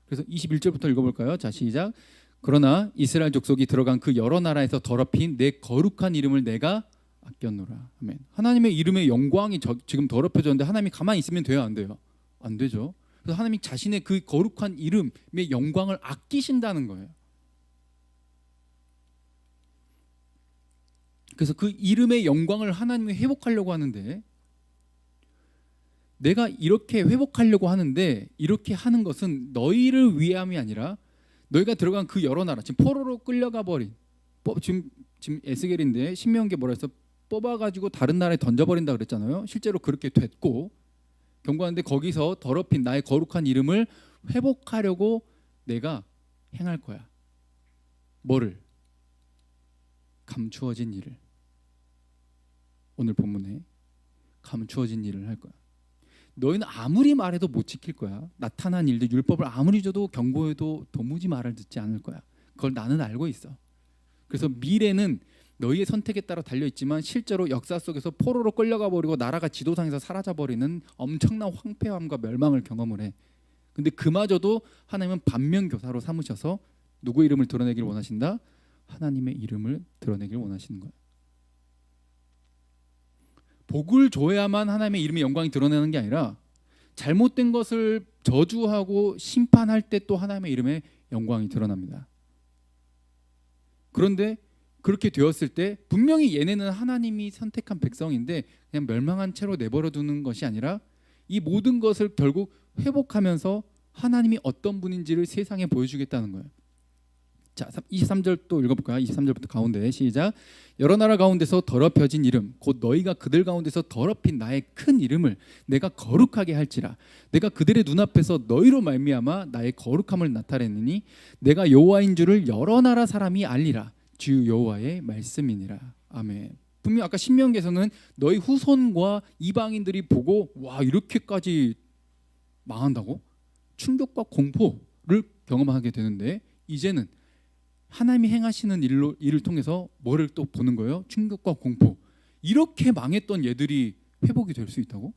그래서 21절부터 읽어볼까요? 자, 시작. 그러나 이스라엘 족속이 들어간 그 여러 나라에서 더럽힌 내 거룩한 이름을 내가 아꼈노라. 아멘. 하나님의 이름의 영광이 지금 더럽혀졌는데 하나님이 가만히 있으면 돼요, 안 돼요? 안 되죠. 그래서 하나님이 자신의 그 거룩한 이름의 영광을 아끼신다는 거예요. 그래서 그 이름의 영광을 하나님이 회복하려고 하는데, 내가 이렇게 회복하려고 하는데 이렇게 하는 것은 너희를 위함이 아니라 너희가 들어간 그 여러 나라, 지금 포로로 끌려가 버린, 지금 에스겔인데 신명기에 뭐라 해서 뽑아가지고 다른 나라에 던져버린다 그랬잖아요. 실제로 그렇게 됐고 경고하는데 거기서 더럽힌 나의 거룩한 이름을 회복하려고 내가 행할 거야. 뭐를? 감추어진 일을. 오늘 본문에 감추어진 일을 할 거야. 너희는 아무리 말해도 못 지킬 거야. 나타난 일들, 율법을 아무리 줘도 경고해도 도무지 말을 듣지 않을 거야. 그걸 나는 알고 있어. 그래서 미래는 너희의 선택에 따라 달려있지만 실제로 역사 속에서 포로로 끌려가 버리고 나라가 지도상에서 사라져버리는 엄청난 황폐함과 멸망을 경험을 해. 근데 그마저도 하나님은 반면교사로 삼으셔서 누구 이름을 드러내길 원하신다? 하나님의 이름을 드러내길 원하시는 거예요. 복을 줘야만 하나님의 이름의 영광이 드러나는 게 아니라 잘못된 것을 저주하고 심판할 때 또 하나님의 이름의 영광이 드러납니다. 그런데 그렇게 되었을 때 분명히 얘네는 하나님이 선택한 백성인데 그냥 멸망한 채로 내버려 두는 것이 아니라 이 모든 것을 결국 회복하면서 하나님이 어떤 분인지를 세상에 보여주겠다는 거예요. 자, 23절 또 읽어볼까요? 23절부터 가운데 시작. 여러 나라 가운데서 더럽혀진 이름 곧 너희가 그들 가운데서 더럽힌 나의 큰 이름을 내가 거룩하게 할지라. 내가 그들의 눈앞에서 너희로 말미암아 나의 거룩함을 나타내느니 내가 여호와인 줄을 여러 나라 사람이 알리라. 주 여호와의 말씀이니라. 아멘. 분명 아까 신명기에서는 너희 후손과 이방인들이 보고 와 이렇게까지 망한다고? 충격과 공포를 경험하게 되는데 이제는 하나님이 행하시는 일을 통해서 뭐를 또 보는 거예요? 충격과 공포. 이렇게 망했던 얘들이 회복이 될 수 있다고?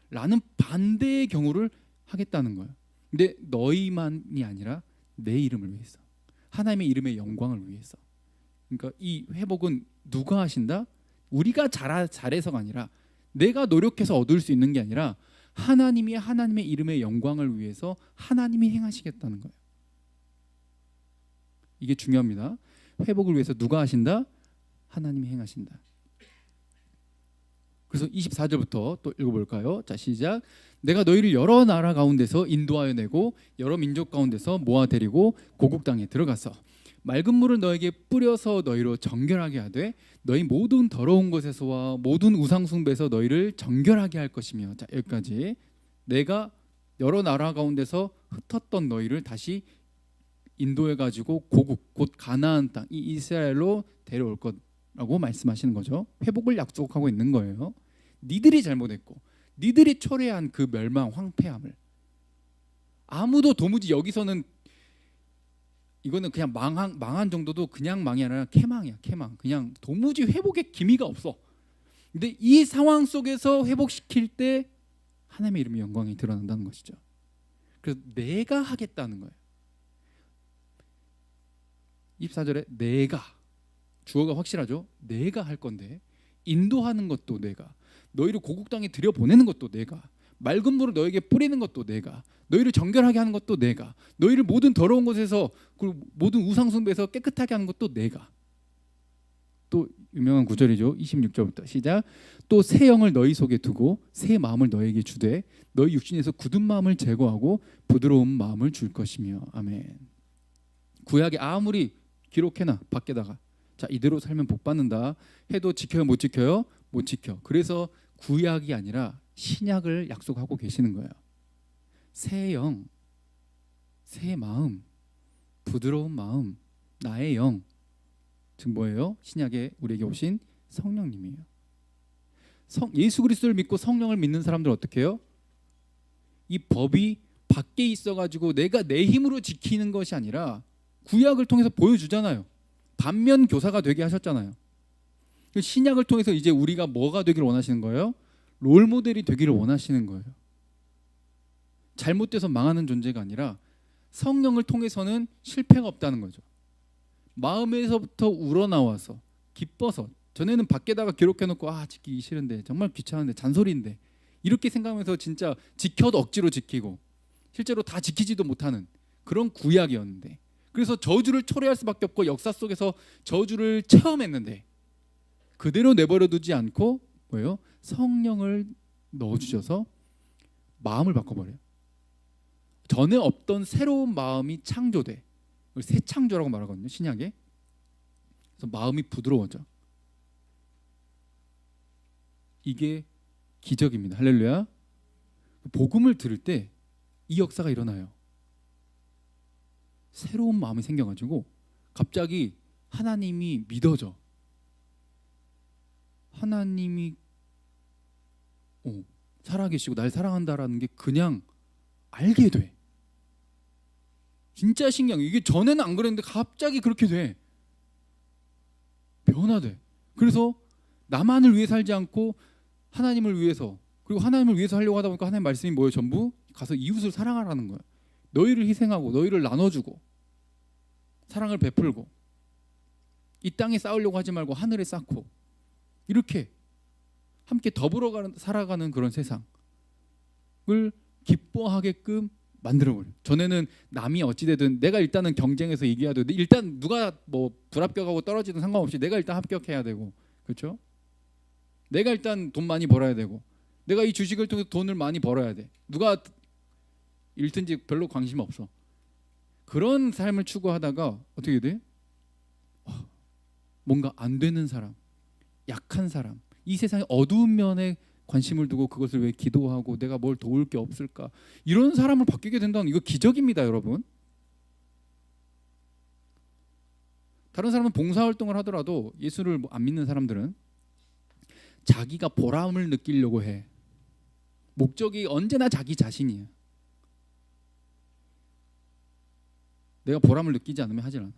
라는 반대의 경우를 하겠다는 거예요. 근데 너희만이 아니라 내 이름을 위해서, 하나님의 이름의 영광을 위해서. 그러니까 이 회복은 누가 하신다? 우리가 잘해서가 아니라, 내가 노력해서 얻을 수 있는 게 아니라 하나님이 하나님의 이름의 영광을 위해서 하나님이 행하시겠다는 거예요. 이게 중요합니다. 회복을 위해서 누가 하신다? 하나님이 행하신다. 그래서 24절부터 또 읽어볼까요? 자, 시작. 내가 너희를 여러 나라 가운데서 인도하여 내고 여러 민족 가운데서 모아 데리고 고국 땅에 들어가서 맑은 물을 너에게 뿌려서 너희로 정결하게 하되 너희 모든 더러운 것에서와 모든 우상 숭배에서 너희를 정결하게 할 것이며. 자, 여기까지. 내가 여러 나라 가운데서 흩었던 너희를 다시 인도해 가지고 고국 곧 가나안 땅 이 이스라엘로 데려올 것라고 말씀하시는 거죠. 회복을 약속하고 있는 거예요. 니들이 잘못했고 니들이 초래한 그 멸망 황폐함을 아무도 도무지 여기서는 이거는 그냥 망한 정도도 그냥 망이 아니라 캐망이야. 캐망. 그냥 도무지 회복의 기미가 없어. 근데 이 상황 속에서 회복시킬 때 하나님의 이름의 영광이 드러난다는 것이죠. 그래서 내가 하겠다는 거예요. 24절에 내가, 주어가 확실하죠. 내가 할 건데 인도하는 것도 내가, 너희를 고국 땅에 들여보내는 것도 내가, 맑은 물을 너에게 뿌리는 것도 내가, 너희를 정결하게 하는 것도 내가, 너희를 모든 더러운 곳에서 그리고 모든 우상 숭배에서 깨끗하게 하는 것도 내가. 또 유명한 구절이죠. 26절부터 시작. 또 새 영을 너희 속에 두고 새 마음을 너에게 주되 너희 육신에서 굳은 마음을 제거하고 부드러운 마음을 줄 것이며. 아멘. 구약에 아무리 기록해놔 밖에다가 자 이대로 살면 복 받는다 해도 지켜요 못 지켜요? 못 지켜. 그래서 구약이 아니라 신약을 약속하고 계시는 거예요. 새 영, 새 마음, 부드러운 마음, 나의 영. 즉 뭐예요? 신약에 우리에게 오신 성령님이에요. 예수 그리스도를 믿고 성령을 믿는 사람들 어떻게 해요? 이 법이 밖에 있어가지고 내가 내 힘으로 지키는 것이 아니라 구약을 통해서 보여주잖아요. 반면 교사가 되게 하셨잖아요. 신약을 통해서 이제 우리가 뭐가 되기를 원하시는 거예요? 롤 모델이 되기를 원하시는 거예요. 잘못돼서 망하는 존재가 아니라 성령을 통해서는 실패가 없다는 거죠. 마음에서부터 우러나와서 기뻐서, 전에는 밖에다가 기록해놓고 지키기 싫은데 정말 귀찮은데 잔소리인데 이렇게 생각하면서 진짜 지켜도 억지로 지키고 실제로 다 지키지도 못하는 그런 구약이었는데, 그래서 저주를 초래할 수밖에 없고 역사 속에서 저주를 체험했는데 그대로 내버려 두지 않고 뭐예요? 성령을 넣어주셔서 마음을 바꿔버려요. 전에 없던 새로운 마음이 창조돼. 새 창조라고 말하거든요, 신약에. 그래서 마음이 부드러워져. 이게 기적입니다. 할렐루야. 복음을 들을 때 이 역사가 일어나요. 새로운 마음이 생겨가지고 갑자기 하나님이 믿어져. 하나님이 살아계시고 날 사랑한다라는 게 그냥 알게 돼. 진짜 신기한 게 이게 전에는 안 그랬는데 갑자기 그렇게 돼. 변화돼. 그래서 나만을 위해 살지 않고 하나님을 위해서, 그리고 하나님을 위해서 하려고 하다 보니까 하나님 말씀이 뭐예요? 전부 가서 이웃을 사랑하라는 거예요. 너희를 희생하고 너희를 나눠주고 사랑을 베풀고 이 땅에 쌓으려고 하지 말고 하늘에 쌓고 이렇게 함께 더불어 살아가는 그런 세상을 기뻐하게끔 만들어버려요. 전에는 남이 어찌되든 내가 일단은 경쟁에서 이겨야 되고 일단 누가 뭐 불합격하고 떨어지든 상관없이 내가 일단 합격해야 되고, 그렇죠? 내가 일단 돈 많이 벌어야 되고 내가 이 주식을 통해서 돈을 많이 벌어야 돼. 누가 잃든지 별로 관심 없어. 그런 삶을 추구하다가 어떻게 돼? 뭔가 안 되는 사람, 약한 사람, 이 세상의 어두운 면에 관심을 두고 그것을 왜 기도하고 내가 뭘 도울 게 없을까, 이런 사람을 바뀌게 된다는 이거 기적입니다, 여러분. 다른 사람은 봉사활동을 하더라도 예수를 안 믿는 사람들은 자기가 보람을 느끼려고 해. 목적이 언제나 자기 자신이에요. 내가 보람을 느끼지 않으면 하질 않아.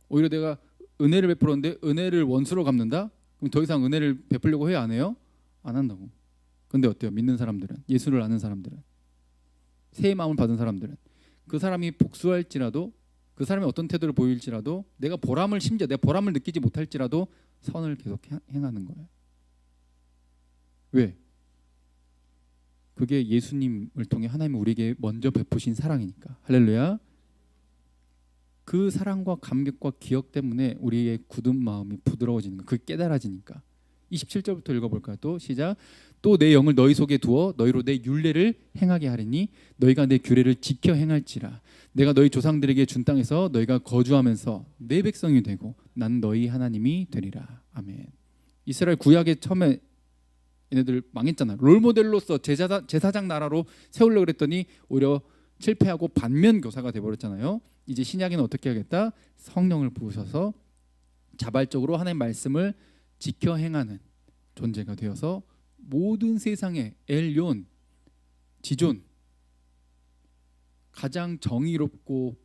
오히려 내가 은혜를 베풀었는데 은혜를 원수로 갚는다? 그럼 더 이상 은혜를 베풀려고 해요? 안 해요? 안 한다고. 근데 어때요? 믿는 사람들은, 예수를 아는 사람들은, 새의 마음을 받은 사람들은 그 사람이 복수할지라도, 그 사람이 어떤 태도를 보일지라도, 내가 보람을, 심지어 내 보람을 느끼지 못할지라도 선을 계속 행하는 거예요. 왜? 그게 예수님을 통해 하나님이 우리에게 먼저 베푸신 사랑이니까. 할렐루야. 그 사랑과 감격과 기억 때문에 우리의 굳은 마음이 부드러워지는 거, 그게 깨달아지니까. 27절부터 읽어볼까요? 또 시작. 또 내 영을 너희 속에 두어 너희로 내 율례를 행하게 하리니 너희가 내 규례를 지켜 행할지라. 내가 너희 조상들에게 준 땅에서 너희가 거주하면서 내 백성이 되고 난 너희 하나님이 되리라. 아멘. 이스라엘 구약의 처음에 얘네들 망했잖아. 롤모델로서 제사장 나라로 세우려고 그랬더니 오히려 실패하고 반면 교사가 돼버렸잖아요. 이제 신약에는 어떻게 하겠다? 성령을 부으셔서 자발적으로 하나님의 말씀을 지켜 행하는 존재가 되어서 모든 세상의 엘yon, 지존, 가장 정의롭고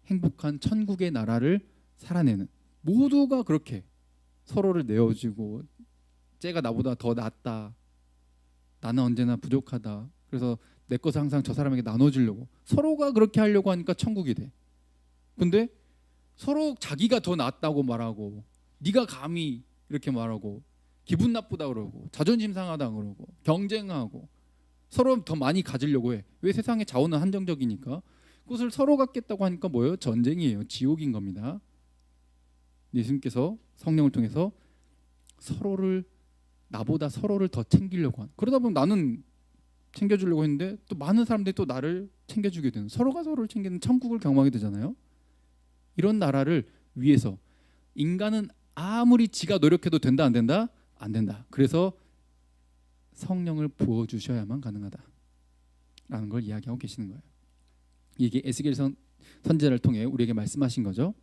행복한 천국의 나라를 살아내는, 모두가 그렇게 서로를 내어주고, 쟤가 나보다 더 낫다, 나는 언제나 부족하다, 그래서 내 것을 항상 저 사람에게 나눠주려고 서로가 그렇게 하려고 하니까 천국이 돼. 근데 서로 자기가 더 낫다고 말하고, 네가 감히 이렇게 말하고, 기분 나쁘다 그러고, 자존심 상하다 그러고, 경쟁하고, 서로 더 많이 가지려고 해. 왜? 세상의 자원은 한정적이니까. 그것을 서로 갖겠다고 하니까 뭐예요? 전쟁이에요. 지옥인 겁니다. 예수님께서 성령을 통해서 서로를, 나보다 서로를 더 챙기려고 하는, 그러다 보면 나는 챙겨주려고 했는데 또 많은 사람들이 또 나를 챙겨주게 되는, 서로가 서로를 챙기는 천국을 경험하게 되잖아요. 이런 나라를 위해서 인간은 아무리 지가 노력해도 된다 안 된다? 안 된다. 그래서 성령을 부어주셔야만 가능하다라는 걸 이야기하고 계시는 거예요. 이게 에스겔 선지자를 통해 우리에게 말씀하신 거죠.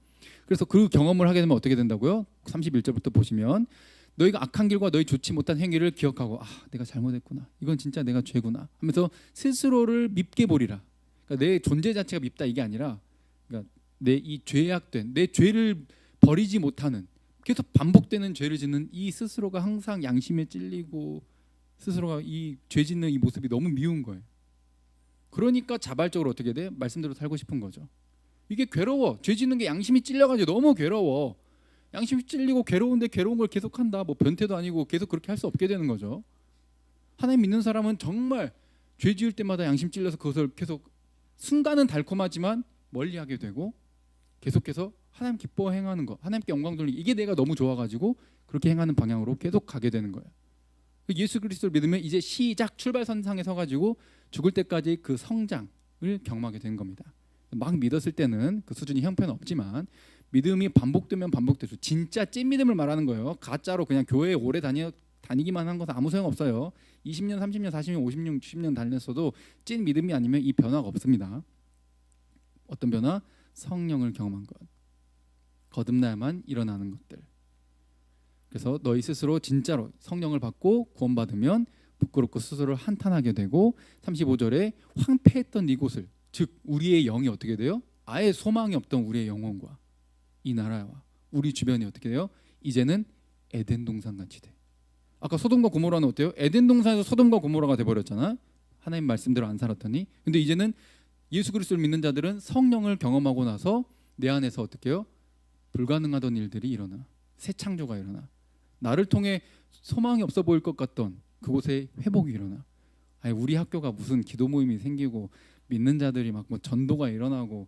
그래서 그 경험을 하게 되면 어떻게 된다고요? 31절부터 보시면 너희가 악한 길과 너희 좋지 못한 행위를 기억하고, 내가 잘못했구나, 이건 진짜 내가 죄구나 하면서 스스로를 밉게 보리라. 그러니까 내 존재 자체가 밉다 이게 아니라, 그러니까 내 이 죄악된 내 죄를 버리지 못하는, 계속 반복되는 죄를 짓는 이 스스로가 항상 양심에 찔리고 스스로가 이 죄 짓는 이 모습이 너무 미운 거예요. 그러니까 자발적으로 어떻게 돼? 말씀대로 살고 싶은 거죠. 이게 괴로워. 죄 짓는 게 양심이 찔려가지고 너무 괴로워. 양심이 찔리고 괴로운데 괴로운 걸 계속한다. 뭐 변태도 아니고 계속 그렇게 할 수 없게 되는 거죠. 하나님 믿는 사람은 정말 죄 지을 때마다 양심 찔려서 그것을 계속, 순간은 달콤하지만 멀리하게 되고, 계속해서 하나님 기뻐 행하는 거, 하나님께 영광 돌리기, 이게 내가 너무 좋아가지고 그렇게 행하는 방향으로 계속 가게 되는 거예요. 예수 그리스도를 믿으면 이제 시작 출발선상에 서가지고 죽을 때까지 그 성장을 경험하게 된 겁니다. 막 믿었을 때는 그 수준이 형편없지만 믿음이 반복되면 반복돼서 진짜 찐 믿음을 말하는 거예요. 가짜로 그냥 교회에 오래 다니기만 한 것은 아무 소용없어요. 20년, 30년, 40년, 50년, 60년 다녔어도 찐 믿음이 아니면 이 변화가 없습니다. 어떤 변화? 성령을 경험한 것, 거듭나야만 일어나는 것들. 그래서 너희 스스로 진짜로 성령을 받고 구원받으면 부끄럽고 스스로를 한탄하게 되고, 35절에 황폐했던 이곳을, 즉 우리의 영이 어떻게 돼요? 아예 소망이 없던 우리의 영혼과 이 나라와 우리 주변이 어떻게 돼요? 이제는 에덴 동산같이 돼. 아까 소돔과 고모라는 어때요? 에덴 동산에서 소돔과 고모라가 돼버렸잖아. 하나님 말씀대로 안 살았더니. 근데 이제는 예수 그리스도를 믿는 자들은 성령을 경험하고 나서 내 안에서 어떻게 해요? 불가능하던 일들이 일어나. 새 창조가 일어나. 나를 통해 소망이 없어 보일 것 같던 그곳에 회복이 일어나. 우리 학교가 무슨 기도 모임이 생기고 믿는 자들이 막 뭐 전도가 일어나고,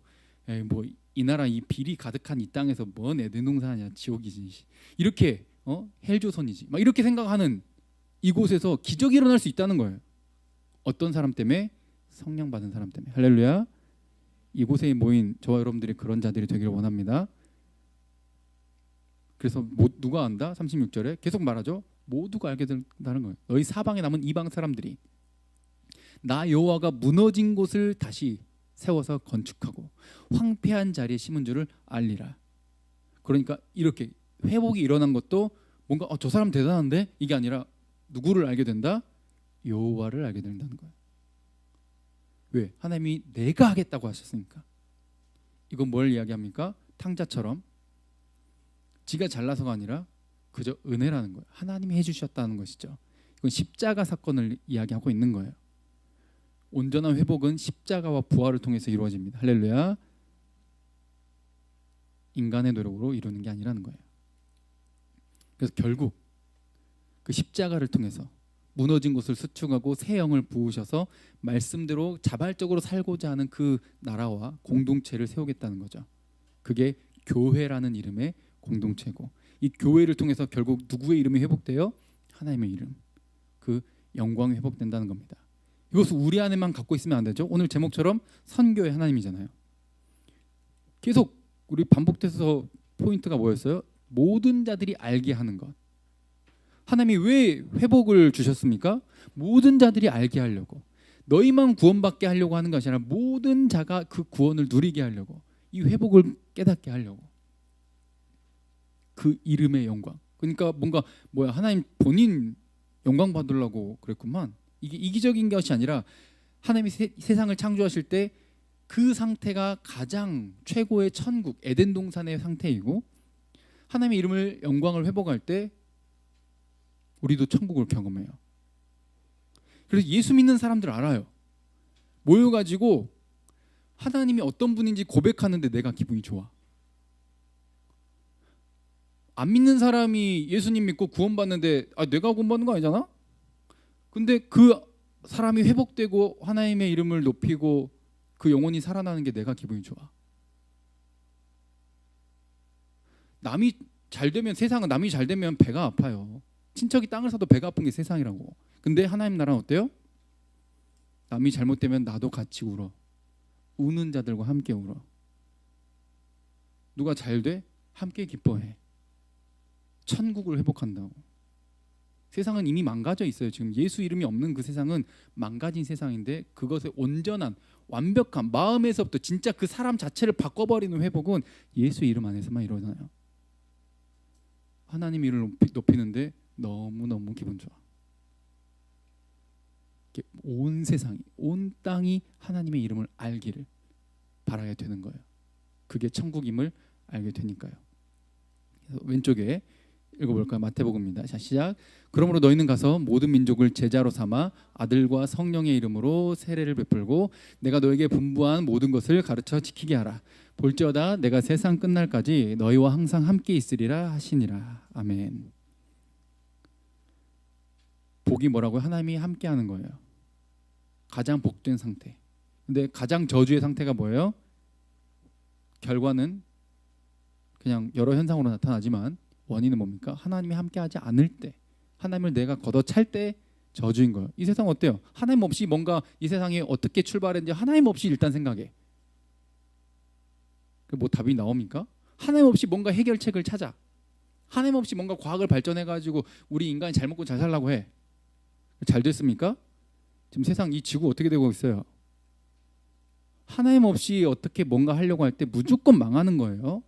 뭐 이 나라 이 비리 가득한 이 땅에서 뭔 에덴 동산이야, 지옥이지, 이렇게 헬조선이지, 막 이렇게 생각하는 이곳에서 기적이 일어날 수 있다는 거예요. 어떤 사람 때문에? 성령 받은 사람 때문에. 할렐루야. 이곳에 모인 저와 여러분들이 그런 자들이 되기를 원합니다. 그래서 누가 안다? 36절에 계속 말하죠. 모두가 알게 된다는 거예요. 너희 사방에 남은 이방 사람들이 나 여호와가 무너진 곳을 다시 세워서 건축하고 황폐한 자리에 심은 줄을 알리라. 그러니까 이렇게 회복이 일어난 것도 뭔가 저 사람 대단한데 이게 아니라 누구를 알게 된다? 여호와를 알게 된다는 거예요. 왜? 하나님이 내가 하겠다고 하셨으니까. 이건 뭘 이야기합니까? 탕자처럼 지가 잘나서가 아니라 그저 은혜라는 거예요. 하나님이 해주셨다는 것이죠. 이건 십자가 사건을 이야기하고 있는 거예요. 온전한 회복은 십자가와 부활을 통해서 이루어집니다. 할렐루야. 인간의 노력으로 이루는 게 아니라는 거예요. 그래서 결국 그 십자가를 통해서 무너진 곳을 수축하고 새 영을 부으셔서 말씀대로 자발적으로 살고자 하는 그 나라와 공동체를 세우겠다는 거죠. 그게 교회라는 이름의 공동체고, 이 교회를 통해서 결국 누구의 이름이 회복돼요? 하나님의 이름, 그 영광이 회복된다는 겁니다. 이것을 우리 안에만 갖고 있으면 안 되죠. 오늘 제목처럼 선교의 하나님이잖아요. 계속 우리 반복돼서 포인트가 뭐였어요? 모든 자들이 알게 하는 것. 하나님이 왜 회복을 주셨습니까? 모든 자들이 알게 하려고, 너희만 구원받게 하려고 하는 것이 아니라 모든 자가 그 구원을 누리게 하려고, 이 회복을 깨닫게 하려고. 그 이름의 영광. 그러니까 뭔가 하나님 본인 영광 받으려고 그랬구만. 이게 이기적인 것이 아니라 하나님이 세상을 창조하실 때 그 상태가 가장 최고의 천국 에덴 동산의 상태이고, 하나님의 이름을 영광을 회복할 때 우리도 천국을 경험해요. 그래서 예수 믿는 사람들 알아요. 모여가지고 하나님이 어떤 분인지 고백하는데 내가 기분이 좋아. 안 믿는 사람이 예수님 믿고 구원받는데 내가 구원받는 거 아니잖아? 근데 그 사람이 회복되고 하나님의 이름을 높이고 그 영혼이 살아나는 게 내가 기분이 좋아. 남이 잘 되면, 세상은 남이 잘 되면 배가 아파요. 친척이 땅을 사도 배가 아픈 게 세상이라고. 근데 하나님 나라는 어때요? 남이 잘못되면 나도 같이 울어. 우는 자들과 함께 울어. 누가 잘 돼? 함께 기뻐해. 천국을 회복한다고. 세상은 이미 망가져 있어요. 지금 예수 이름이 없는 그 세상은 망가진 세상인데, 그것의 온전한 완벽한 마음에서부터 진짜 그 사람 자체를 바꿔버리는 회복은 예수 이름 안에서만 이루어져요. 하나님 이름을 높이는데 너무너무 기분 좋아. 온 세상이, 온 땅이 하나님의 이름을 알기를 바라야 되는 거예요. 그게 천국임을 알게 되니까요. 그래서 왼쪽에 읽어볼까요? 마태복음입니다. 자, 시작. 그러므로 너희는 가서 모든 민족을 제자로 삼아 아들과 성령의 이름으로 세례를 베풀고 내가 너에게 분부한 모든 것을 가르쳐 지키게 하라. 볼지어다 내가 세상 끝날까지 너희와 항상 함께 있으리라 하시니라. 아멘. 복이 뭐라고요? 하나님이 함께 하는 거예요. 가장 복된 상태. 근데 가장 저주의 상태가 뭐예요? 결과는 그냥 여러 현상으로 나타나지만 원인은 뭡니까? 하나님이 함께하지 않을 때, 하나님을 내가 걷어찰 때 저주인 거예요. 이 세상 어때요? 하나님 없이 뭔가 이 세상이 어떻게 출발했는지 하나님 없이 일단 생각해. 뭐 답이 나옵니까? 하나님 없이 뭔가 해결책을 찾아. 하나님 없이 뭔가 과학을 발전해가지고 우리 인간이 잘 먹고 잘 살라고 해. 잘 됐습니까? 지금 세상 이 지구 어떻게 되고 있어요? 하나님 없이 어떻게 뭔가 하려고 할 때 무조건 망하는 거예요.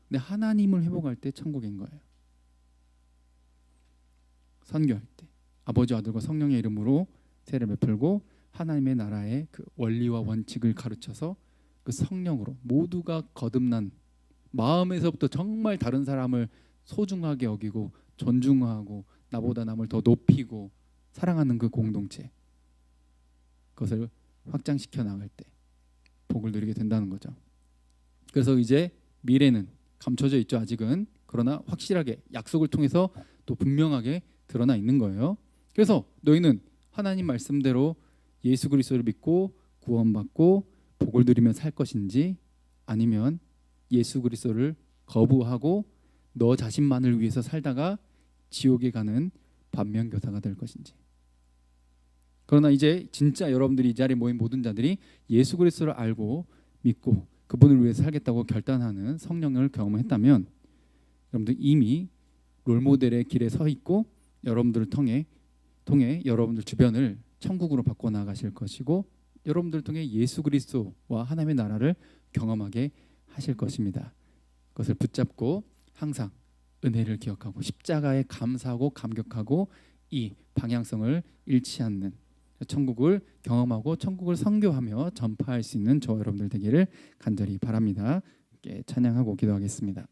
근데 하나님을 회복할 때 천국인 거예요. 선교할 때 아버지, 아들과 성령의 이름으로 세례를 베풀고 하나님의 나라의 그 원리와 원칙을 가르쳐서 그 성령으로 모두가 거듭난 마음에서부터 정말 다른 사람을 소중하게 여기고 존중하고 나보다 남을 더 높이고 사랑하는 그 공동체, 그것을 확장시켜 나갈 때 복을 누리게 된다는 거죠. 그래서 이제 미래는 감춰져 있죠, 아직은. 그러나 확실하게 약속을 통해서 또 분명하게 드러나 있는 거예요. 그래서 너희는 하나님 말씀대로 예수 그리스도를 믿고 구원받고 복을 누리며 살 것인지, 아니면 예수 그리스도를 거부하고 너 자신만을 위해서 살다가 지옥에 가는 반면교사가 될 것인지. 그러나 이제 진짜 여러분들이 이 자리에 모인 모든 자들이 예수 그리스도를 알고 믿고 그분을 위해서 살겠다고 결단하는 성령을 경험했다면 여러분들 이미 롤모델의 길에 서 있고 여러분들을 통해 여러분들 주변을 천국으로 바꿔 나가실 것이고 여러분들을 통해 예수 그리스도와 하나님의 나라를 경험하게 하실 것입니다. 그것을 붙잡고 항상 은혜를 기억하고 십자가에 감사하고 감격하고 이 방향성을 잃지 않는 천국을 경험하고 천국을 선교하며 전파할 수 있는 저와 여러분들 되기를 간절히 바랍니다. 함께 찬양하고 기도하겠습니다.